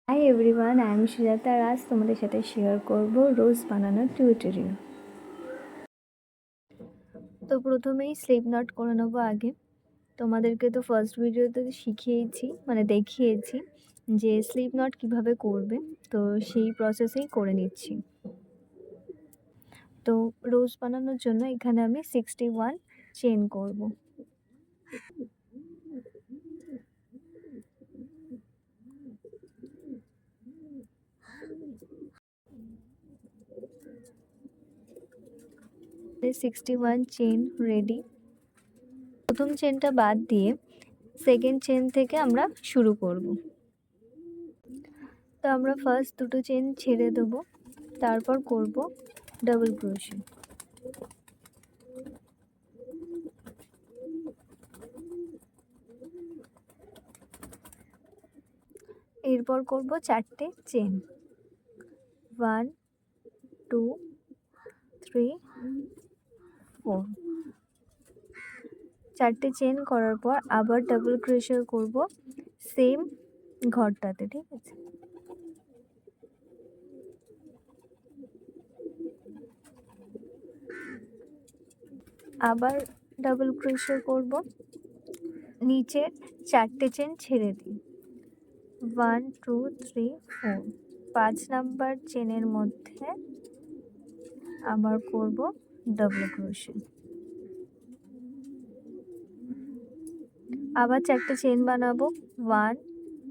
High everyone, I am Sujata. আর আজ তোমাদের সাথে শেয়ার করব রোজ বানানোর টিউটোরিয়াল। তো প্রথমেই স্লিপ নট করে নেবো। আগে তোমাদেরকে তো ফার্স্ট ভিডিওতে দেখিয়েছি যে স্লিপ নট কিভাবে করবে, তো সেই প্রসেসেই করে নিচ্ছি। তো রোজ বানানোর জন্য এখানে আমি 61 চেন করব। 61 চেন রেডি। প্রথম চেনটা বাদ দিয়ে সেকেন্ড চেন থেকে আমরা শুরু করব। তো আমরা ফার্স্ট দুটো চেন ছেড়ে দেবো, তারপর করব ডাবল ক্রোশে। এরপর করব চারটে চেন, 1 2 3 4। চারটে চেন করার পর আবার ডাবল ক্রোশে করব সেম ঘরটাতে, ঠিক আছে। আবার ডাবল ক্রোশে করব, নিচে চারটে চেন ছেড়ে দিই, 1 2 3 4। 5 নাম্বার চেনের মধ্যে আবার করব ডাবল ক্রোশে। আবার চারটে চেন বানাবো, 1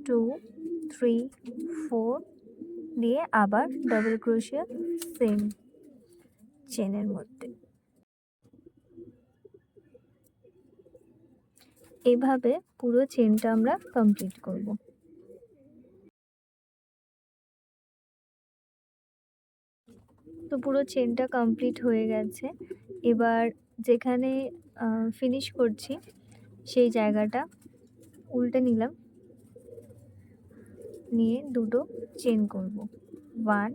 2 3 4 দিয়ে আবার ডাবল ক্রোশে সেম চেনের মধ্যে। এভাবে পুরো চেনটা আমরা কমপ্লিট করব। তো পুরো চেনটা কমপ্লিট হয়ে গেছে। এবার যেখানে ফিনিশ করছি সেই জায়গাটা উল্টে নিলাম, নিয়ে দুটো চেন করব, 1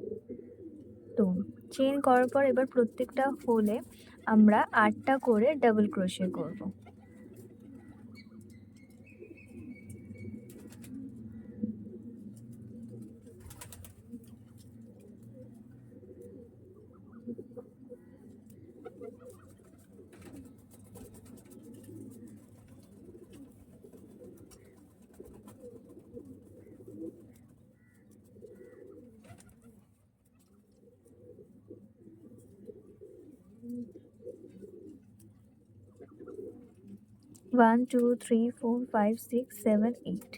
2। চেন করার পর এবার প্রত্যেকটা হোলে আমরা 8টা করে ডাবল ক্রোশে করব। One two three four five six seven eight,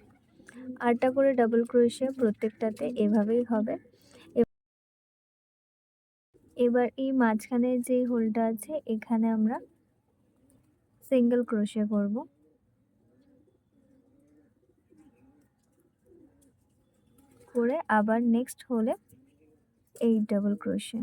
8টা করে ডাবল ক্রোশে প্রত্যেকটাতে এভাবেই হবে। এবার এই মাঝখানে যে হোলটা আছে এখানে আমরা সিঙ্গেল ক্রোশে করব। করে আবার নেক্সট হোলে 8 ডাবল ক্রোশে।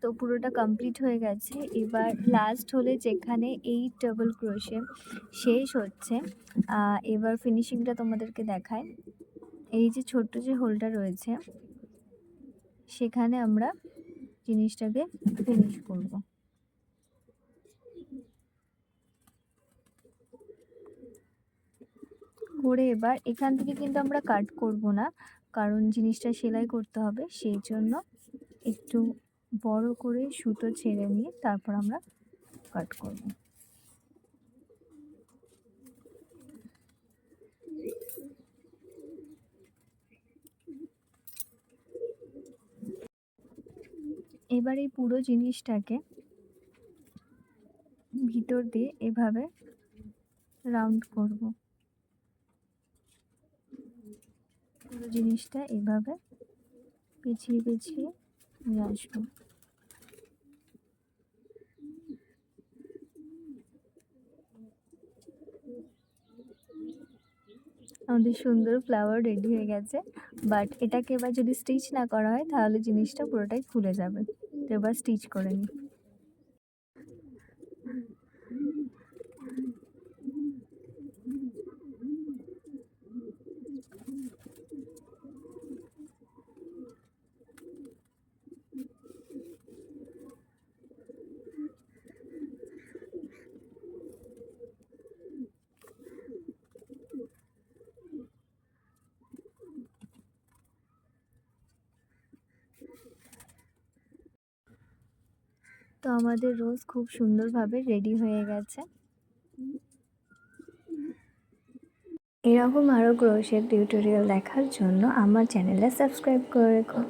তো পুরোটা কমপ্লিট হয়ে গেছে। এবার লাস্ট হলে যেখানে 8 ডাবল ক্রোশে শেষ হচ্ছে, এবার ফিনিশিংটা তোমাদেরকে দেখায়। এই যে ছোট্ট যে হোলটা রয়েছে সেখানে আমরা জিনিসটাকে ফিনিশ করব। করে এবার এখান থেকে কিন্তু আমরা কাট করব না, কারণ জিনিসটা সেলাই করতে হবে, সেই জন্য একটু বড় করে সুতো ছেড়ে নিয়ে তারপর আমরা কাট করব। এবার এই পুরো জিনিসটাকে ভিতর দিয়ে এভাবে রাউন্ড করব। পুরো জিনিসটা এভাবে পিছিয়ে পিছিয়ে নিয়ে আসবো। আমাদের সুন্দর ফ্লাওয়ার রেডি হয়ে গেছে, বাট এটাকে এবার যদি স্টিচ না করা হয় তাহলে জিনিসটা পুরোটাই খুলে যাবে। তো এবার স্টিচ করে নিই। তো আমাদের রোজ খুব সুন্দরভাবে রেডি হয়ে গেছে। এরকম আরও ক্রোশের টিউটোরিয়াল দেখার জন্য আমার চ্যানেলে সাবস্ক্রাইব করে রেখো।